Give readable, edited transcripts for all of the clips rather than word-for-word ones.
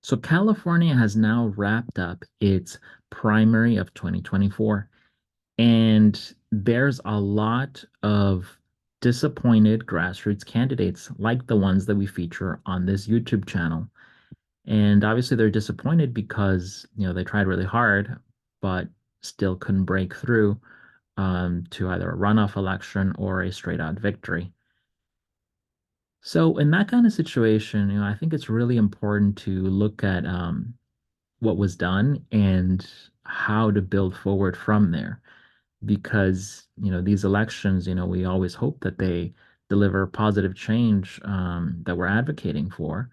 So California has now wrapped up its primary of 2024, and there's a lot of disappointed grassroots candidates like the ones that we feature on this YouTube channel. And obviously they're disappointed because, they tried really hard, but still couldn't break through to either a runoff election or a straight out victory. So in that kind of situation, I think it's really important to look at what was done and how to build forward from there. Because, these elections, we always hope that they deliver positive change that we're advocating for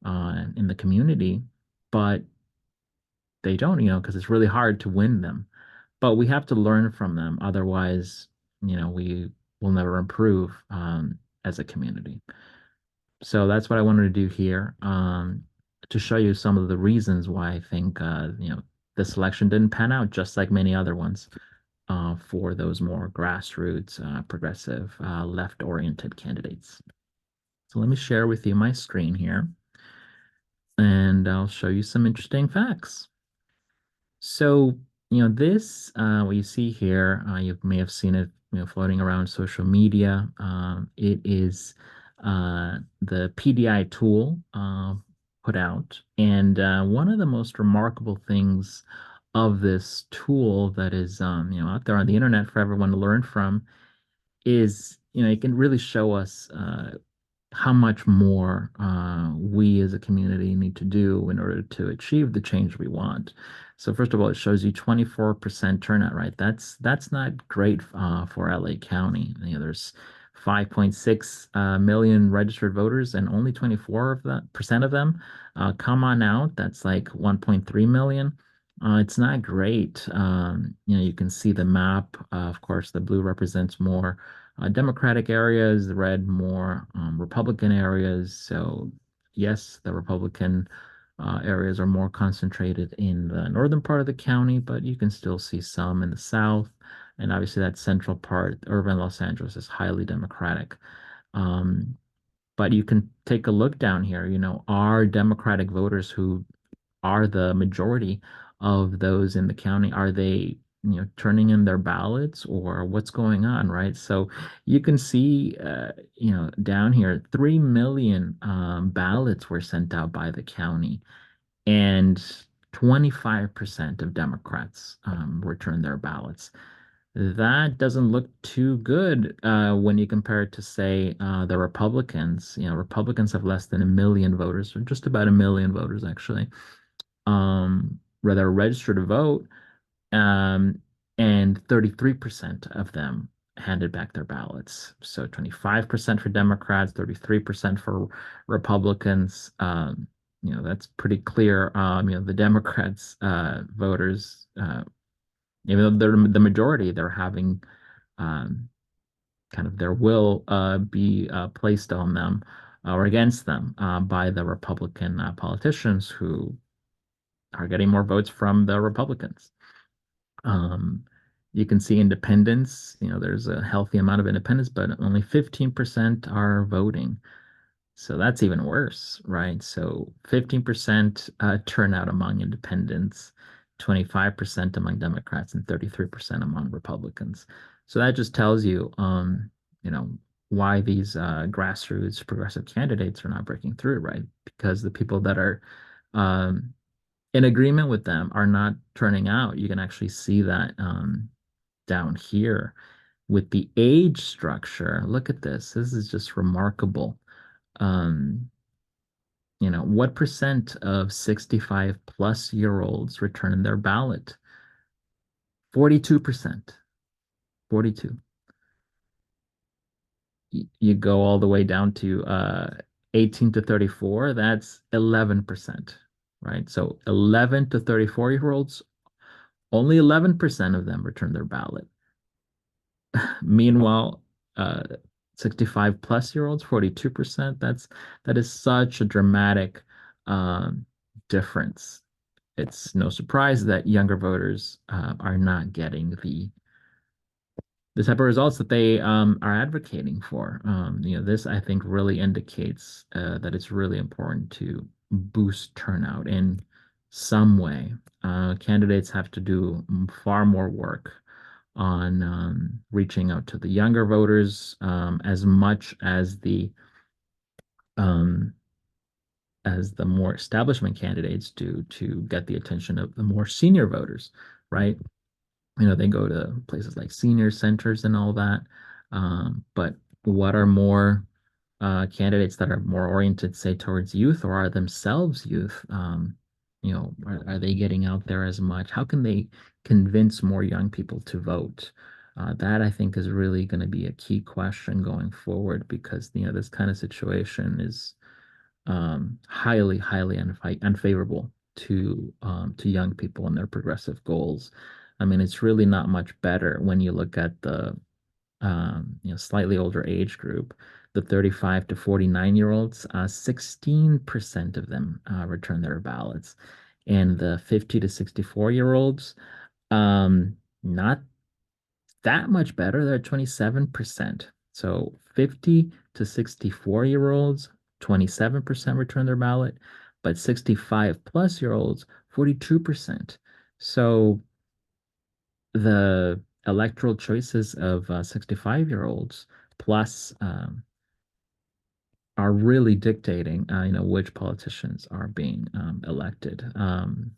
in the community, but they don't, because it's really hard to win them. But we have to learn from them. Otherwise, we will never improve as a community. So that's what I wanted to do here, to show you some of the reasons why I think this election didn't pan out, just like many other ones, for those more grassroots, progressive, left-oriented candidates. So let me share with you my screen here, and I'll show you some interesting facts. So, this, what you see here, you may have seen it, floating around social media. It is the PDI tool put out. And one of the most remarkable things of this tool that is, out there on the internet for everyone to learn from is, it can really show us how much more we as a community need to do in order to achieve the change we want. So first of all, it shows you 24% turnout, right? That's not great for LA County. There's 5.6 million registered voters, and only 24 of that percent of them come on out. That's like 1.3 million. It's not great. You can see the map. Of course, the blue represents more Democratic areas, the red more Republican areas. So yes, the Republican areas are more concentrated in the northern part of the county, but you can still see some in the south. And obviously that central part, urban Los Angeles, is highly Democratic. Um, but you can take a look down here, are Democratic voters who are the majority of those in the county, are they, turning in their ballots or what's going on, right? So you can see, down here, 3 million ballots were sent out by the county, and 25% of Democrats returned their ballots. That doesn't look too good when you compare it to, say, the Republicans. Republicans have less than a million voters, or just about a million voters, actually, rather registered to vote, um, and 33% of them handed back their ballots. So 25% for Democrats, 33% for Republicans. That's pretty clear. The Democrats voters, even though they're the majority, they're having um, kind of their will be placed on them or against them by the Republican politicians who are getting more votes from the Republicans. Um, you can see independents, there's a healthy amount of independents, but only 15% are voting. So that's even worse, right? So 15% turnout among independents, 25% among Democrats, and 33% among Republicans. So that just tells you, you know, why these grassroots progressive candidates are not breaking through, right? Because the people that are um, in agreement with them are not turning out. You can actually see that down here with the age structure. Look at this. This is just remarkable. Um, what percent of 65 plus year olds return their ballot? 42%. 42. You go all the way down to 18 to 34, that's 11%, right? So 11 to 34-year olds, only 11% of them return their ballot. Meanwhile, 65 plus year olds, 42%. That is such a dramatic um, difference. It's no surprise that younger voters are not getting the type of results that they are advocating for. This I think really indicates that it's really important to boost turnout in some way. Candidates have to do far more work on reaching out to the younger voters as much um, as the more establishment candidates do to get the attention of the more senior voters, right? They go to places like senior centers and all that. But what are more candidates that are more oriented, say, towards youth or are themselves youth? Are they getting out there as much? How can they convince more young people to vote? That I think is really going to be a key question going forward because, this kind of situation is highly, highly unfavorable to young people and their progressive goals. I mean, it's really not much better when you look at the slightly older age group, the 35 to 49-year-olds. 16% of them return their ballots, and the 50 to 64-year-olds, not that much better. They're 27%. So 50 to 64-year-olds, 27% return their ballot, but 65 plus year olds, 42%. So the electoral choices of 65-year-olds plus are really dictating, which politicians are being elected.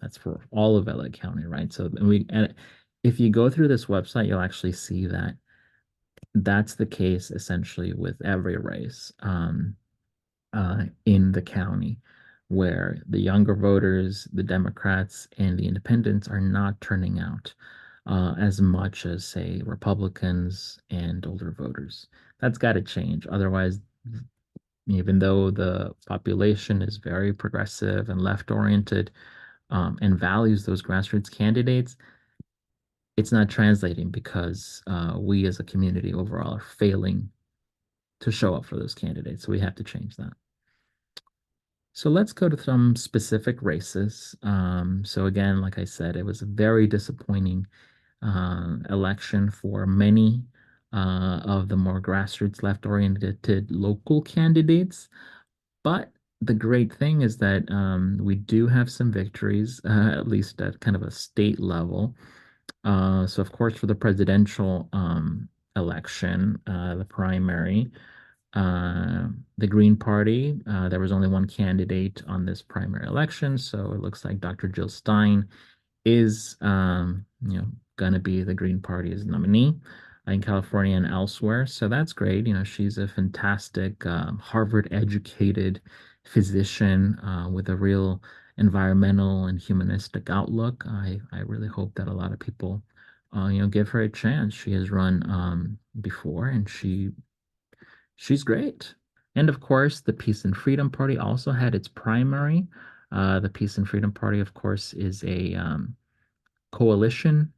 That's for all of LA County, right? And if you go through this website, you'll actually see that that's the case essentially with every race in the county, where the younger voters, the Democrats, and the independents are not turning out as much as, say, Republicans and older voters. That's got to change. Otherwise, even though the population is very progressive and left-oriented and values those grassroots candidates, it's not translating because we as a community overall are failing to show up for those candidates. So we have to change that. So let's go to some specific races. So again, like I said, it was a very disappointing election for many of the more grassroots left-oriented local candidates. But the great thing is that we do have some victories, at least at kind of a state level. So of course, for the presidential election, the primary, uh, the Green Party, there was only one candidate on this primary election, so it looks like Dr. Jill Stein is, going to be the Green Party's nominee in California and elsewhere. So that's great. She's a fantastic Harvard-educated physician with a real environmental and humanistic outlook. I really hope that a lot of people, give her a chance. She has run before, and she's great. And of course, the Peace and Freedom Party also had its primary. The Peace and Freedom Party, of course, is a coalition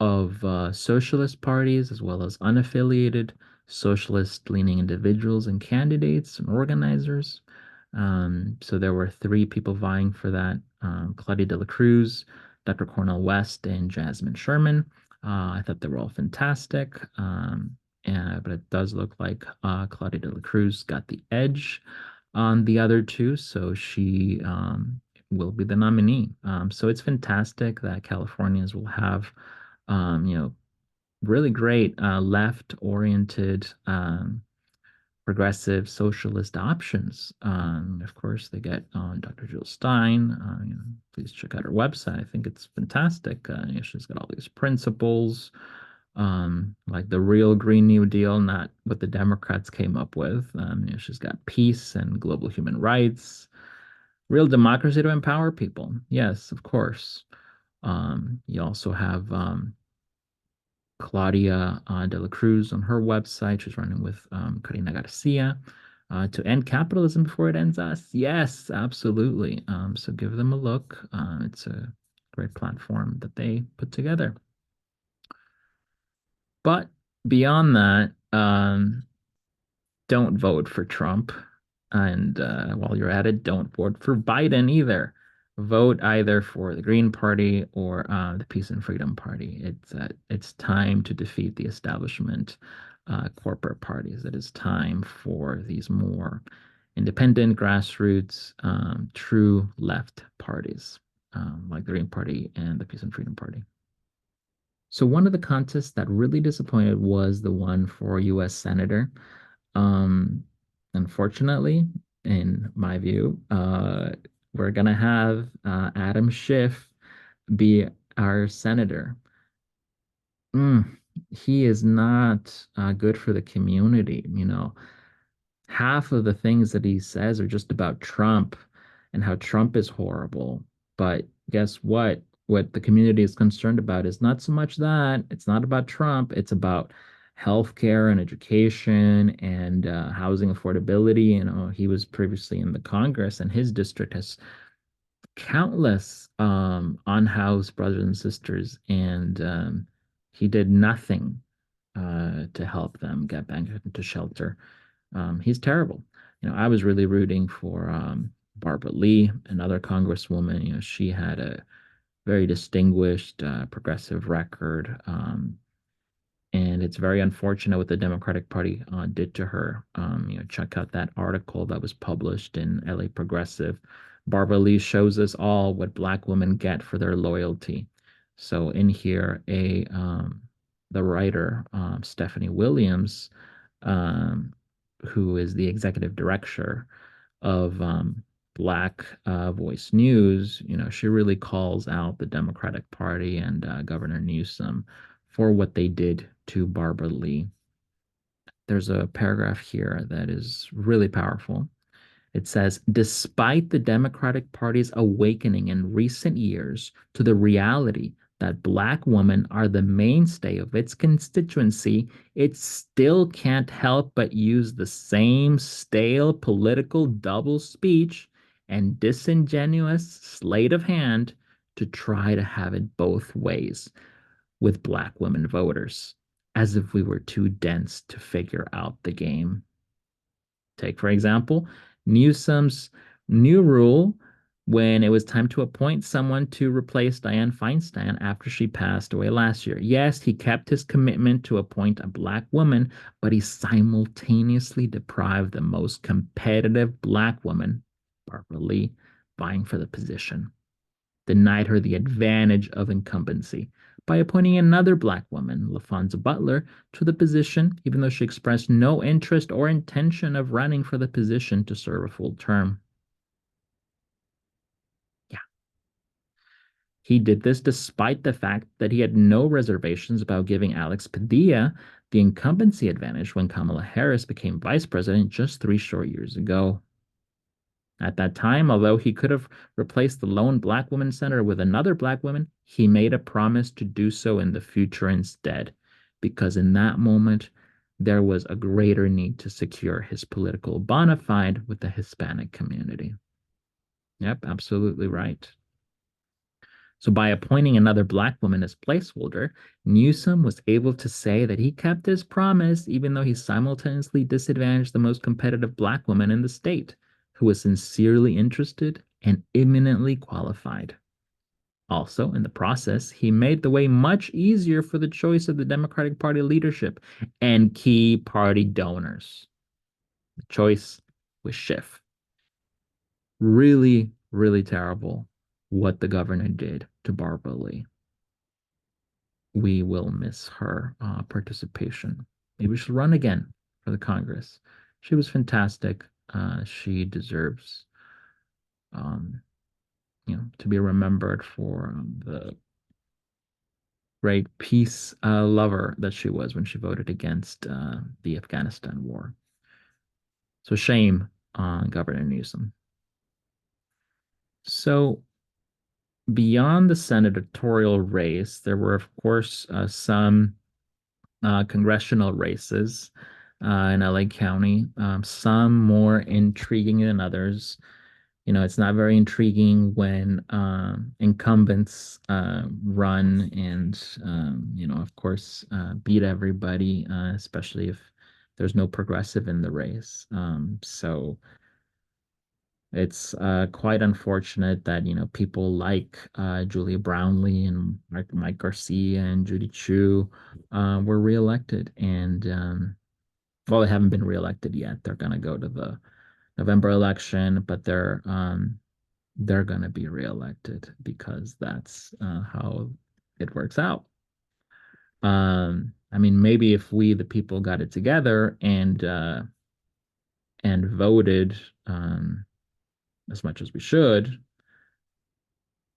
of socialist parties as well as unaffiliated socialist-leaning individuals and candidates and organizers. So there were three people vying for that: Claudia de la Cruz, Dr. Cornel West, and Jasmine Sherman. I thought they were all fantastic. But it does look like Claudia de la Cruz got the edge on the other two, so she will be the nominee. So it's fantastic that Californians will have, really great left-oriented, progressive socialist options. Of course, they get Dr. Jill Stein. Please check out her website. I think it's fantastic. She's got all these principles, like the real Green New Deal, not what the Democrats came up with. She's got peace and global human rights, real democracy to empower people. Yes, of course. You also have Claudia de la Cruz on her website. She's running with Karina Garcia to end capitalism before it ends us. Yes, absolutely. So give them a look. It's a great platform that they put together. But beyond that, don't vote for Trump. And while you're at it, don't vote for Biden either. Vote either for the Green Party or the Peace and Freedom Party. It's time to defeat the establishment corporate parties. It is time for these more independent, grassroots, true left parties, like the Green Party and the Peace and Freedom Party. So one of the contests that really disappointed was the one for U.S. Senator. Um, Unfortunately, in my view, we're gonna have Adam Schiff be our senator. Mm, he is not good for the community. Half of the things that he says are just about Trump and how Trump is horrible. But guess what? What the community is concerned about is not so much that. It's not about Trump. It's about healthcare and education and housing affordability. He was previously in the Congress, and his district has countless unhoused brothers and sisters, and he did nothing to help them get back into shelter. He's terrible. I was really rooting for Barbara Lee, another congresswoman. She had a very distinguished progressive record. And it's very unfortunate what the Democratic Party did to her. Check out that article that was published in LA Progressive. Barbara Lee shows us all what Black women get for their loyalty. So in here, a the writer Stephanie Williams, um, who is the executive director of Black Voice News, she really calls out the Democratic Party and Governor Newsom for what they did to Barbara Lee. There's a paragraph here that is really powerful. It says, despite the Democratic Party's awakening in recent years to the reality that Black women are the mainstay of its constituency, it still can't help but use the same stale political double speech and disingenuous sleight of hand to try to have it both ways with Black women voters, as if we were too dense to figure out the game. Take, for example, Newsom's new rule when it was time to appoint someone to replace Dianne Feinstein after she passed away last year. Yes, he kept his commitment to appoint a Black woman, but he simultaneously deprived the most competitive Black woman, Barbara Lee, vying for the position, denied her the advantage of incumbency by appointing another Black woman, LaFonza Butler, to the position, even though she expressed no interest or intention of running for the position to serve a full term. Yeah. He did this despite the fact that he had no reservations about giving Alex Padilla the incumbency advantage when Kamala Harris became vice president just 3 short years ago. At that time, although he could have replaced the lone Black woman senator with another Black woman, he made a promise to do so in the future instead, because in that moment, there was a greater need to secure his political bona fide with the Hispanic community. Yep, absolutely right. So by appointing another Black woman as placeholder, Newsom was able to say that he kept his promise, even though he simultaneously disadvantaged the most competitive Black woman in the state, who was sincerely interested and eminently qualified. Also, in the process, he made the way much easier for the choice of the Democratic Party leadership and key party donors. The choice was Schiff. Really, really terrible what the governor did to Barbara Lee. We will miss her participation. Maybe she'll run again for the Congress. She was fantastic. She deserves, um, to be remembered for the great peace lover that she was when she voted against the Afghanistan war. So shame on Governor Newsom. So beyond the senatorial race, there were, of course, some congressional races in LA County, some more intriguing than others. It's not very intriguing when incumbents run and, of course, beat everybody, especially if there's no progressive in the race. So it's quite unfortunate that, people like Julia Brownlee and Mike Garcia and Judy Chu were reelected. And well, they haven't been reelected yet. They're going to go to the November election, but they're going to be reelected because that's how it works out. I mean, maybe if we, the people, got it together and voted um, as much as we should,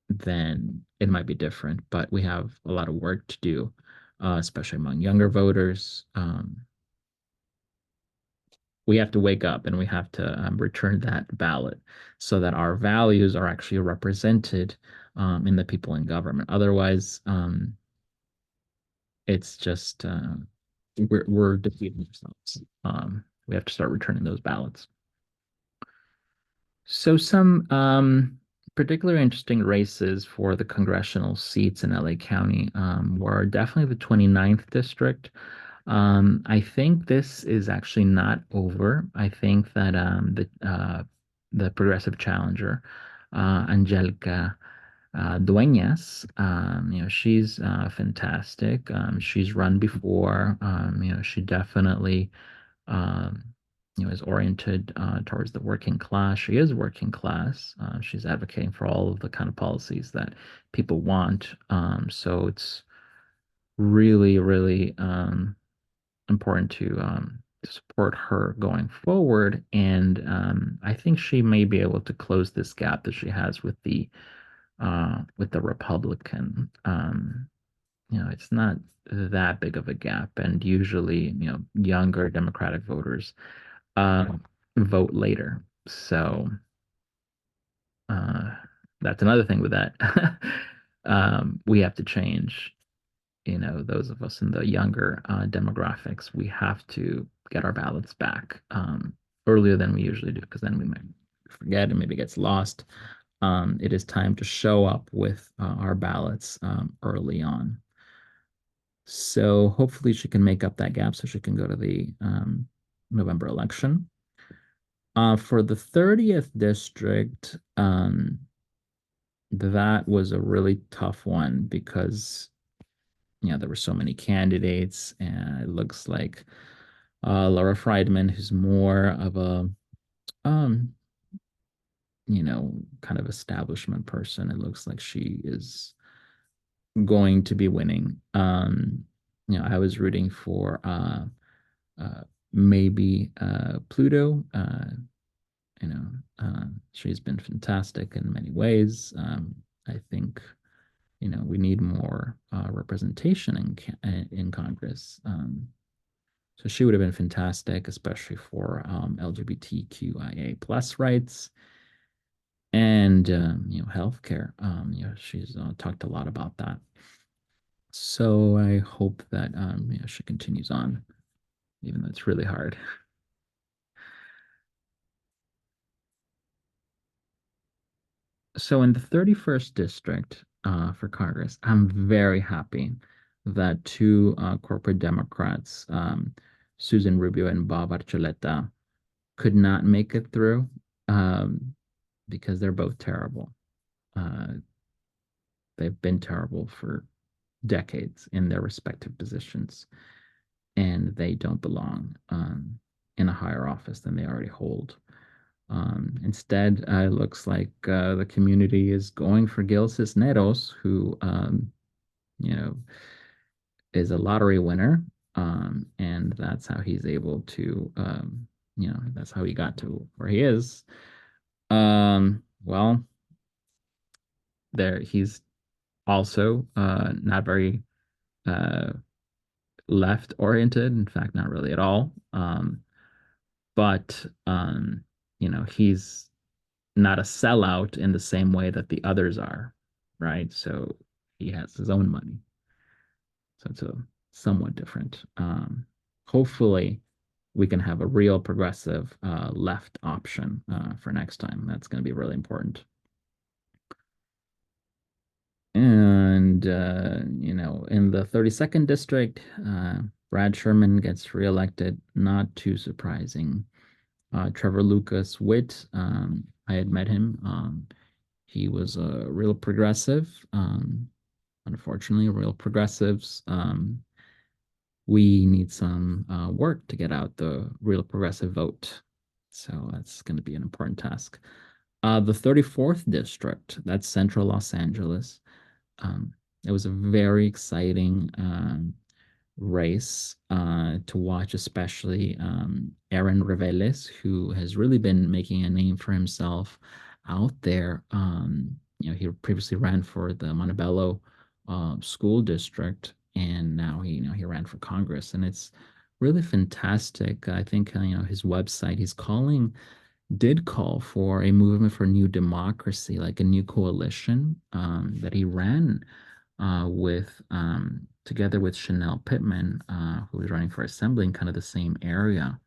then it might be different. But we have a lot of work to do, especially among younger voters. We have to wake up and we have to return that ballot so that our values are actually represented in the people in government. Otherwise, it's just we're defeating ourselves. We have to start returning those ballots. So some particularly interesting races for the congressional seats in LA County were definitely the 29th district. I think this is actually not over. I think that the progressive challenger, Angelica Dueñas, she's fantastic. She's run before. She definitely um, is oriented towards the working class. She is working class. She's advocating for all of the kind of policies that people want. So it's really, really important to support her going forward. And I think she may be able to close this gap that she has with the Republican. It's not that big of a gap, and usually, younger Democratic voters uh, vote later. So uh, that's another thing with that. We have to change. Those of us in the younger demographics, we have to get our ballots back earlier than we usually do, because then we might forget and maybe gets lost. It is time to show up with our ballots early on. So hopefully she can make up that gap so she can go to the November election. For the 30th district, that was a really tough one because there were so many candidates, and it looks like Laura Friedman, who's more of a um, kind of establishment person, it looks like she is going to be winning. I was rooting for uh, maybe Pluto. You know, she's been fantastic in many ways. I think we need more representation in Congress. So she would have been fantastic, especially for LGBTQIA plus rights and healthcare. She's talked a lot about that. So I hope that she continues on, even though it's really hard. So in the 31st district for Congress, I'm very happy that two corporate Democrats, Susan Rubio and Bob Archuleta, could not make it through um, because they're both terrible. Uh, they've been terrible for decades in their respective positions, and they don't belong in a higher office than they already hold. Instead, it looks like the community is going for Gil Cisneros, who, you know, is a lottery winner. And that's how he's able to, that's how he got to where he is. Well, he's also not very uh, left oriented. In fact, not really at all. But he's not a sellout in the same way that the others are, right? So he has his own money. So it's a somewhat different. Hopefully, we can have a real progressive left option for next time. That's going to be really important. And, in the 32nd district, Brad Sherman gets reelected. Not too surprising. Trevor Lucas Witt, I had met him. He was a real progressive. Unfortunately, real progressives, we need some work to get out the real progressive vote. So that's going to be an important task. The 34th district, that's central Los Angeles. Um, it was a very exciting race to watch, especially Aaron Reveles, who has really been making a name for himself out there. He previously ran for the Montebello school district, and now he ran for Congress, and it's really fantastic. I think his website, did call for a movement for new democracy, like a new coalition that he ran with together with Chanel Pittman, who was running for assembly in kind of the same area.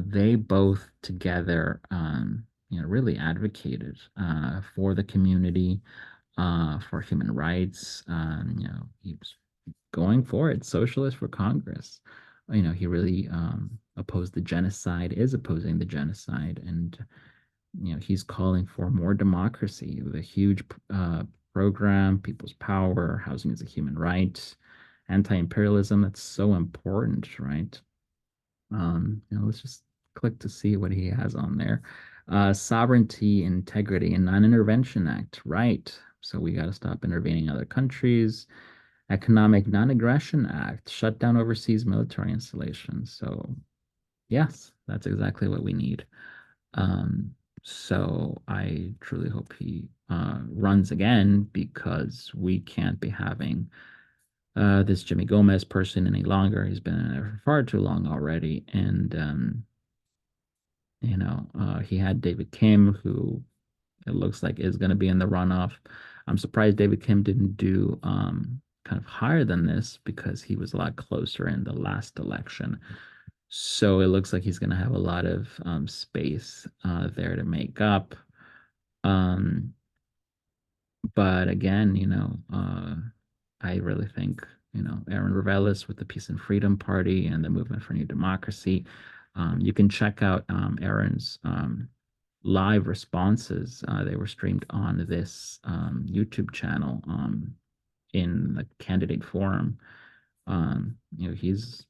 They both together, really advocated for the community, for human rights. He was going for it, socialist for Congress. He really opposed the genocide, is opposing the genocide, and he's calling for more democracy with a huge program, people's power, housing is a human right, anti-imperialism. That's so important, right? Let's just click to see what he has on there. Sovereignty, integrity, and non-intervention act, right? So we got to stop intervening in other countries. Economic non-aggression act, shut down overseas military installations. So yes, that's exactly what we need. Um, so I truly hope he runs again because we can't be having this Jimmy Gomez person any longer. He's been in there for far too long already. And, he had David Kim, who it looks like is going to be in the runoff. I'm surprised David Kim didn't do kind of higher than this because he was a lot closer in the last election. So it looks like he's going to have a lot of space there to make up. Um, but again, I really think, Aaron Revelis with the Peace and Freedom Party and the Movement for New Democracy. You can check out Aaron's live responses. They were streamed on this YouTube channel in the candidate forum. He's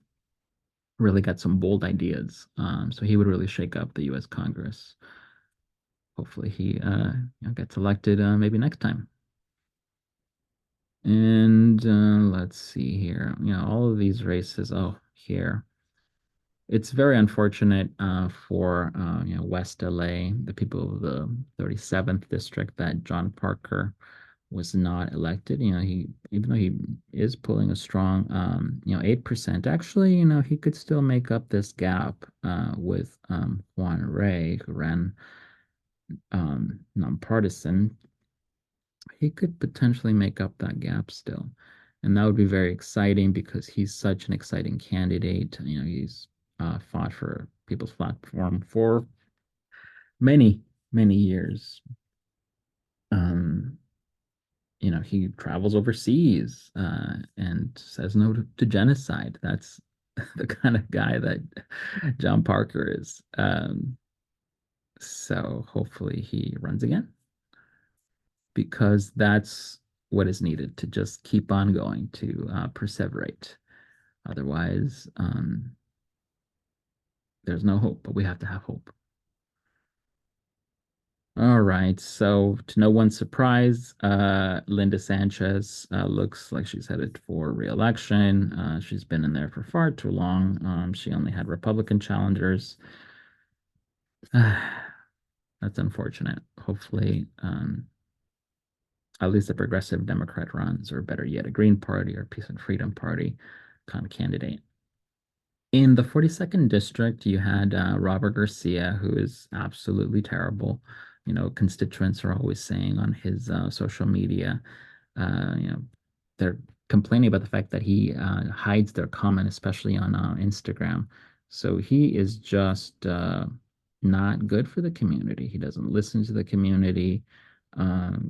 really got some bold ideas. So he would really shake up the U.S. Congress. Hopefully he gets elected maybe next time. And let's see here. All of these races. Oh, here. It's very unfortunate for West LA, the people of the 37th district, that John Parker was not elected. He even though he is pulling a strong 8%, actually, he could still make up this gap with Juan Ray, who ran nonpartisan. He could potentially make up that gap still. And that would be very exciting because he's such an exciting candidate. He's fought for People's Platform for many, many years. Um, he travels overseas and says no to genocide. That's the kind of guy that John Parker is. So hopefully he runs again because that's what is needed to just keep on going, to perseverate. Otherwise, there's no hope, but we have to have hope. All right. So, to no one's surprise, Linda Sanchez looks like she's headed for re-election. She's been in there for far too long. She only had Republican challengers. That's unfortunate. Hopefully, at least a progressive Democrat runs, or better yet, a Green Party or Peace and Freedom Party kind of candidate. In the 42nd district, you had Robert Garcia, who is absolutely terrible. Constituents are always saying on his social media, uh, you know, they're complaining about the fact that he hides their comment, especially on Instagram. So he is just not good for the community. He doesn't listen to the community.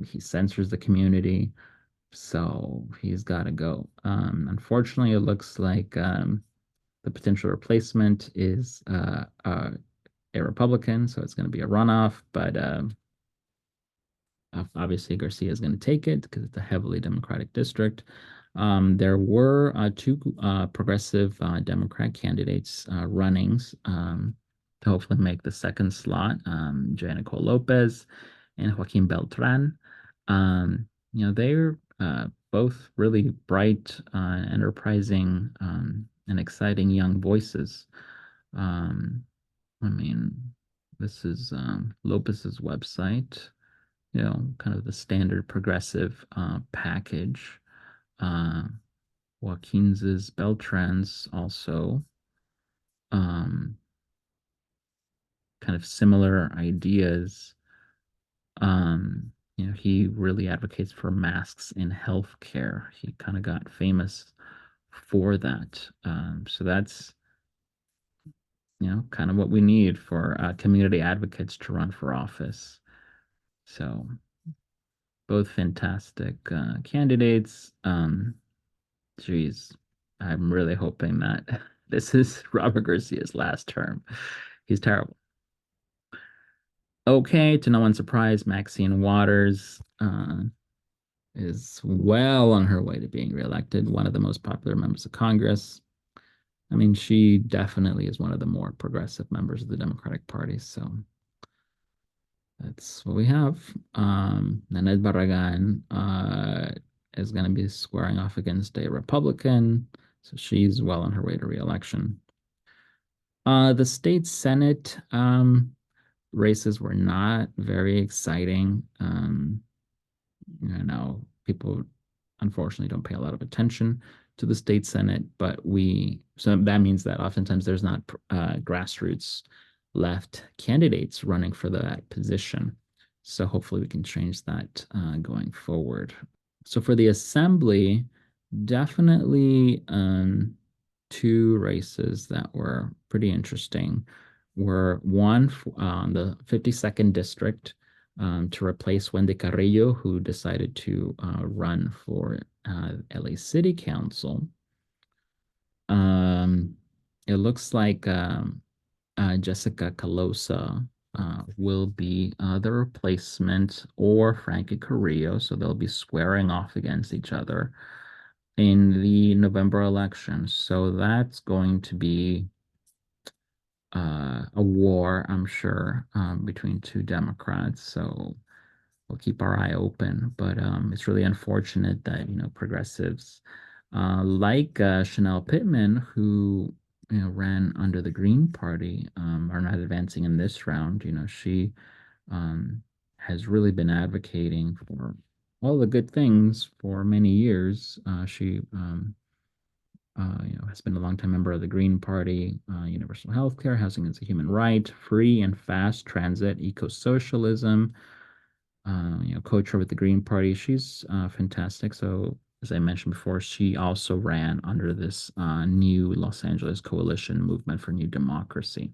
He censors the community. So he's got to go. Unfortunately, it looks like the potential replacement is a Republican, so it's going to be a runoff. But obviously, Garcia is going to take it because it's a heavily Democratic district. There were two progressive Democrat candidates runnings. to hopefully make the second slot. Jay Nicole Lopez and Joaquin Beltran. They're both really bright, enterprising, and exciting young voices. Um, I mean, this is Lopez's website, kind of the standard progressive package. Uh, Joaquin's Beltran's also um, kind of similar ideas. He really advocates for masks in healthcare. He kind of got famous for that. So that's, kind of what we need for community advocates to run for office. So both fantastic candidates. Geez, I'm really hoping that this is Robert Garcia's last term. He's terrible. Okay, to no one's surprise, Maxine Waters is well on her way to being reelected, one of the most popular members of Congress. I mean, she definitely is one of the more progressive members of the Democratic Party. So that's what we have. Nanette Barragan is going to be squaring off against a Republican. So she's well on her way to reelection. The state Senate races were not very exciting. People unfortunately don't pay a lot of attention to the state Senate, so that means that oftentimes there's not grassroots left candidates running for that position. So hopefully we can change that going forward. So for the assembly, definitely two races that were pretty interesting were one on the 52nd district to replace Wendy Carrillo, who decided to run for LA City Council. It looks like Jessica Calosa will be the replacement, or Frankie Carrillo, so they'll be squaring off against each other in the November election. So that's going to be a war, I'm sure, between two Democrats. So we'll keep our eye open. But it's really unfortunate that, progressives like Chanel Pittman, who, ran under the Green Party, are not advancing in this round. She has really been advocating for all the good things for many years. She has been a longtime member of the Green Party, universal health care, housing is a human right, free and fast transit, eco-socialism, co-chair with the Green Party. She's fantastic. So, as I mentioned before, she also ran under this new Los Angeles Coalition Movement for New Democracy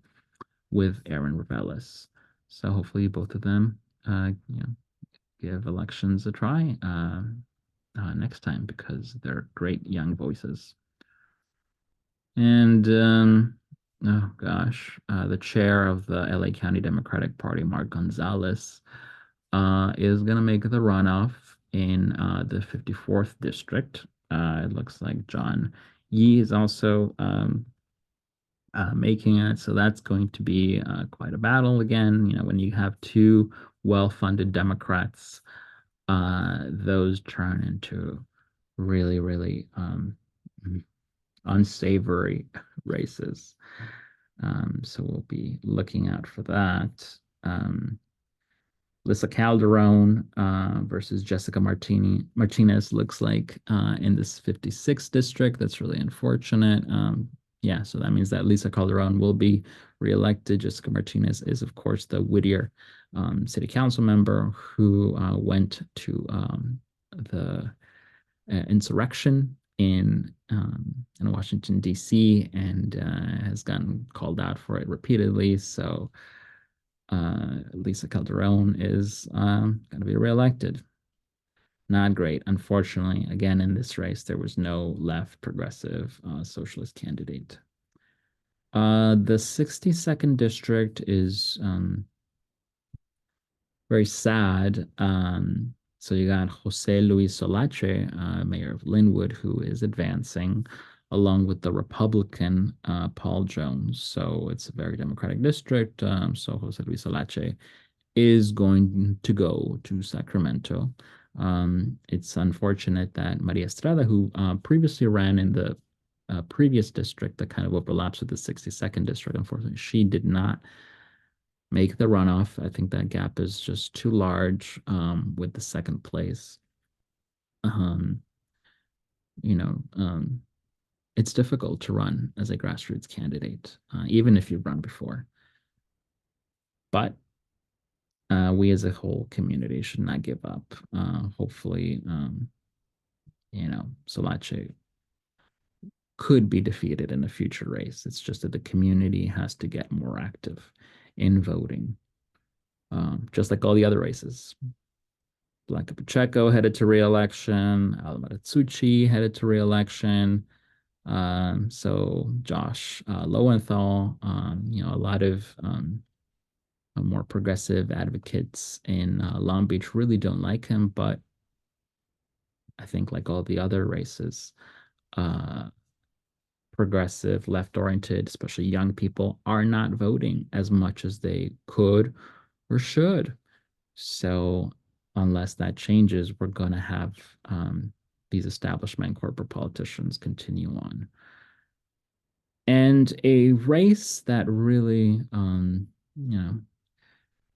with Aaron Reveles. So hopefully both of them, give elections a try next time, because they're great young voices. And oh gosh, the chair of the LA County Democratic Party, Mark Gonzalez, is going to make the runoff in the 54th district. It looks like John Yee is also making it. So that's going to be quite a battle again. When you have two well-funded Democrats, those turn into really, really unsavory races. So we'll be looking out for that. Lisa Calderon versus Jessica Martinez looks like in this 56th district. That's really unfortunate. Yeah, so that means that Lisa Calderon will be reelected. Jessica Martinez is, of course, the Whittier city council member who went to the insurrection in Washington, D.C., and has gotten called out for it repeatedly. So Lisa Calderon is going to be reelected. Not great. Unfortunately, again, in this race, there was no left progressive socialist candidate. The 62nd district is very sad. So you got Jose Luis Solache, mayor of Linwood, who is advancing, along with the Republican Paul Jones. So it's a very Democratic district. So Jose Luis Alache is going to go to Sacramento. It's unfortunate that Maria Estrada, who previously ran in the previous district that kind of overlaps with the 62nd district, unfortunately, she did not make the runoff. I think that gap is just too large with the second place. Um, you know, it's difficult to run as a grassroots candidate, even if you've run before. But we as a whole community should not give up. Hopefully, Salache could be defeated in a future race. It's just that the community has to get more active in voting, just like all the other races. Blanca Pacheco headed to re-election. Alma Tsuchi headed to re-election. So Josh Lowenthal, a lot of more progressive advocates in Long Beach really don't like him, but I think like all the other races, uh, progressive, left-oriented, especially young people, are not voting as much as they could or should. So unless that changes, we're going to have these establishment corporate politicians continue on. And a race that really,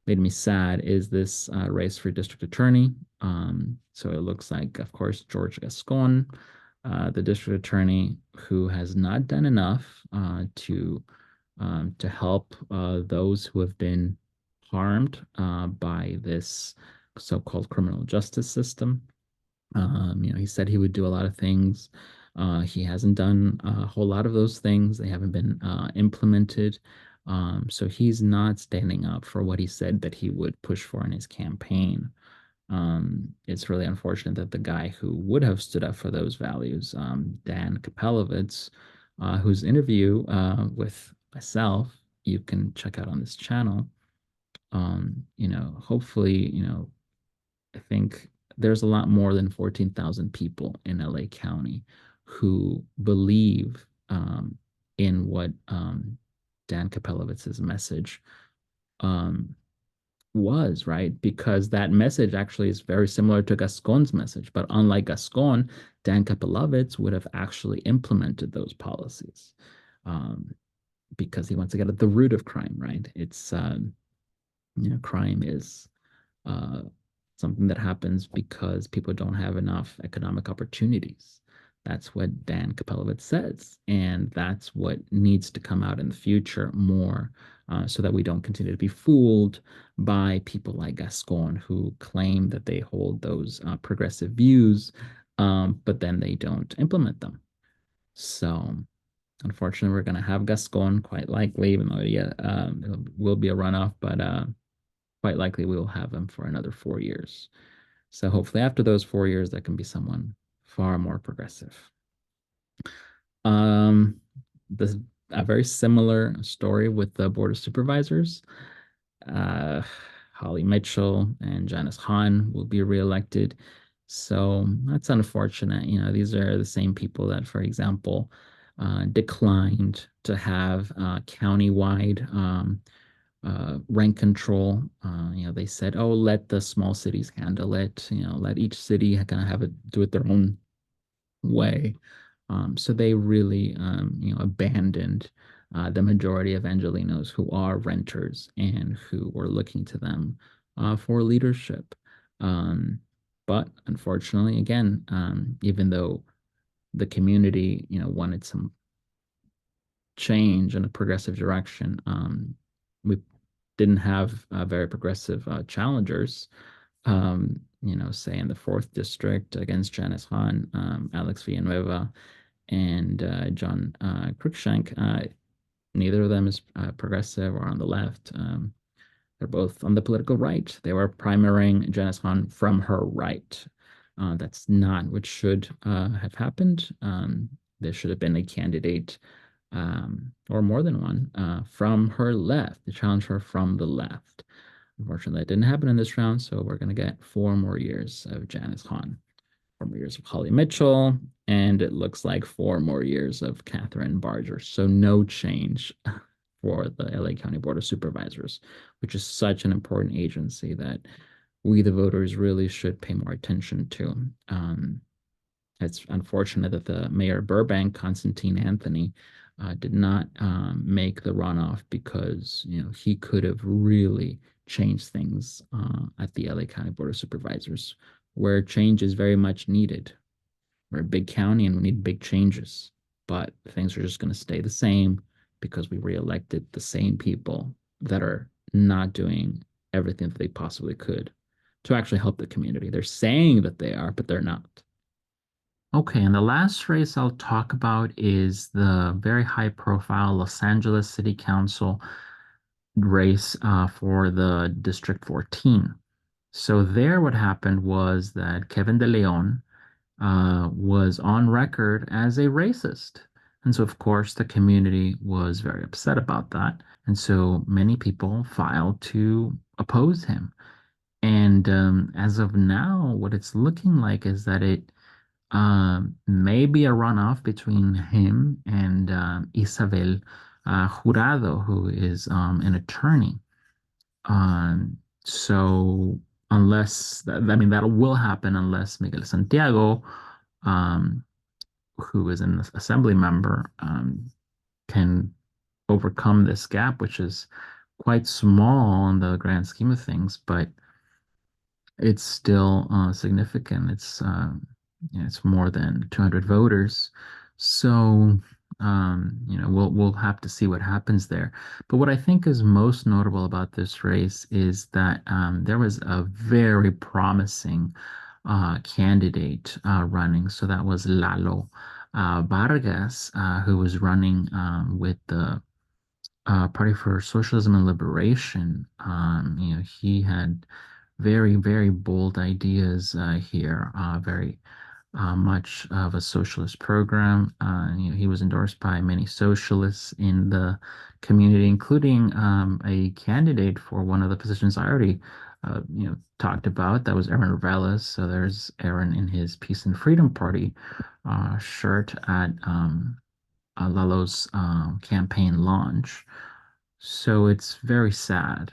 made me sad is this race for district attorney. So it looks like, of course, George Gascon, the district attorney, who has not done enough to help those who have been harmed by this so-called criminal justice system. He said he would do a lot of things. He hasn't done a whole lot of those things. They haven't been implemented. So he's not standing up for what he said that he would push for in his campaign. It's really unfortunate that the guy who would have stood up for those values, Dan Kapelovitz, whose interview with myself you can check out on this channel. Hopefully, I think there's a lot more than 14,000 people in LA County who believe in what Dan Kapolowitz's message um, was, right? Because that message actually is very similar to Gascon's message. But unlike Gascon, Dan Kapolowitz would have actually implemented those policies because he wants to get at the root of crime, right? It's, crime is uh, something that happens because people don't have enough economic opportunities. That's what Dan Kapelowitz says. And that's what needs to come out in the future more so that we don't continue to be fooled by people like Gascon who claim that they hold those progressive views, but then they don't implement them. So unfortunately, we're going to have Gascon quite likely, even though it will be a runoff, but quite likely we will have him for another 4 years. So hopefully after those 4 years, that can be someone far more progressive. Um, this a very similar story with the Board of Supervisors. Uh, Holly Mitchell and Janice Hahn will be reelected. So that's unfortunate. These are the same people that, for example, declined to have countywide rank control. They said, "Oh, let the small cities handle it. Let each city kind of have it do it their own way." So they really, abandoned the majority of Angelenos who are renters and who were looking to them for leadership. Um, but unfortunately, again, even though the community, wanted some change in a progressive direction, we didn't have very progressive challengers. Say in the fourth district against Janice Hahn, Alex Villanueva, and John Cruikshank. Neither of them is progressive or on the left. They're both on the political right. They were primarying Janice Hahn from her right. That's not what should have happened. There should have been a candidate or more than one from her left to challenge her from the left. Unfortunately, that didn't happen in this round, so we're going to get 4 more years of Janice Hahn, 4 more years of Holly Mitchell, And it looks like 4 more years of Catherine Barger. So no change for the LA County Board of Supervisors, which is such an important agency that we, the voters, really should pay more attention to. It's unfortunate that the mayor of Burbank, Constantine Anthony, did not make the runoff because he could have really changed things at the LA County Board of Supervisors, where change is very much needed. We're a big county and we need big changes, but things are just going to stay the same because we reelected the same people that are not doing everything that they possibly could to actually help the community. They're saying that they are, but they're not. Okay, and the last race I'll talk about is the very high profile Los Angeles City Council race for the District 14. So there, what happened was that Kevin De Leon was on record as a racist. And so, of course, the community was very upset about that. And so many people filed to oppose him. And as of now, what it's looking like is that it may be a runoff between him and Isabel Jurado, who is an attorney. So I mean, that will happen unless Miguel Santiago, um, who is an assembly member, can overcome this gap, which is quite small in the grand scheme of things, but it's still significant. It's more than 200 voters. So we'll have to see what happens there. But what I think is most notable about this race is that there was a very promising candidate running. So that was Lalo Vargas, who was running with the Party for Socialism and Liberation. He had very, very bold ideas here, very much of a socialist program. He was endorsed by many socialists in the community, including a candidate for one of the positions I already, talked about. That was Aaron Reveles. So there's Aaron in his Peace and Freedom Party shirt at Lalo's campaign launch. So it's very sad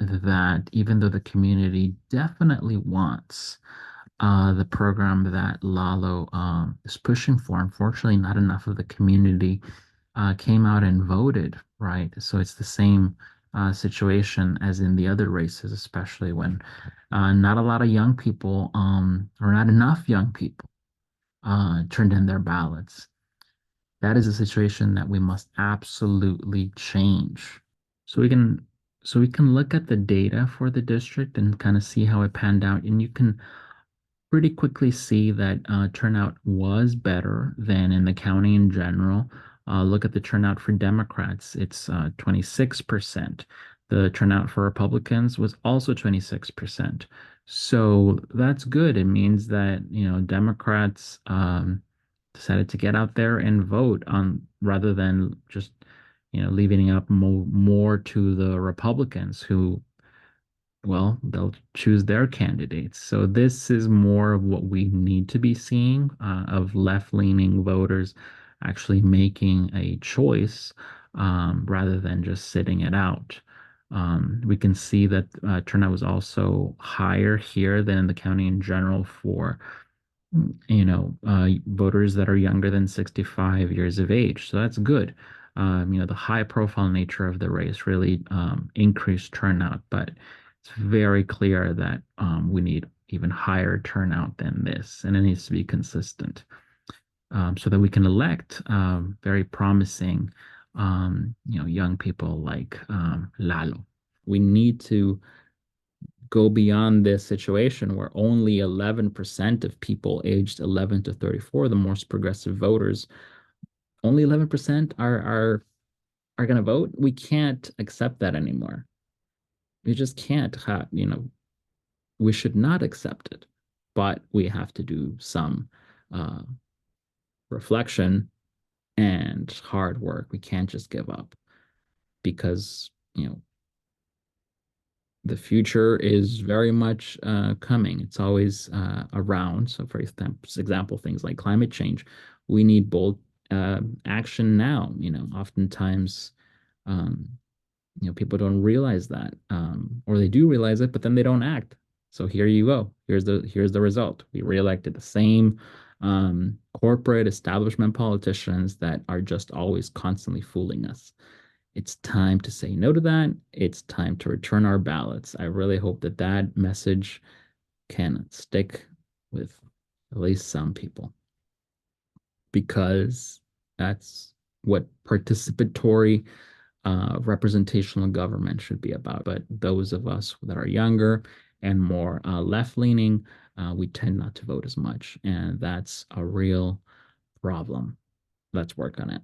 that even though the community definitely wants the program that Lalo is pushing for, unfortunately, not enough of the community came out and voted, right? So it's the same situation as in the other races, especially when not a lot of young people, or not enough young people, turned in their ballots. That is a situation that we must absolutely change. So we can so we can look at the data for the district and kind of see how it panned out. And you can pretty quickly see that turnout was better than in the county in general. Look at the turnout for Democrats. It's 26%. The turnout for Republicans was also 26%. So that's good. It means that, Democrats decided to get out there and vote on rather than just, leaving up more to the Republicans who, well, they'll choose their candidates. So this is more of what we need to be seeing of left-leaning voters actually making a choice rather than just sitting it out. We can see that turnout was also higher here than in the county in general for voters that are younger than 65 years of age. So that's good. The high profile nature of the race really increased turnout, but it's very clear that we need even higher turnout than this, and it needs to be consistent so that we can elect very promising, young people like Lalo. We need to go beyond this situation where only 11% of people aged 11 to 34, the most progressive voters, only 11% are going to vote. We can't accept that anymore. We just can't have, we should not accept it, but we have to do some uh, reflection and hard work. We can't just give up because, The future is very much coming. It's always around. So, for example, things like climate change, we need bold action now. Oftentimes, um, people don't realize that, or they do realize it, but then they don't act. So here you go. Here's the result. We reelected the same corporate establishment politicians that are just always constantly fooling us. It's time to say no to that. It's time to return our ballots. I really hope that that message can stick with at least some people because that's what participatory representational government should be about. But those of us that are younger and more left-leaning, we tend not to vote as much, and that's a real problem. Let's work on it.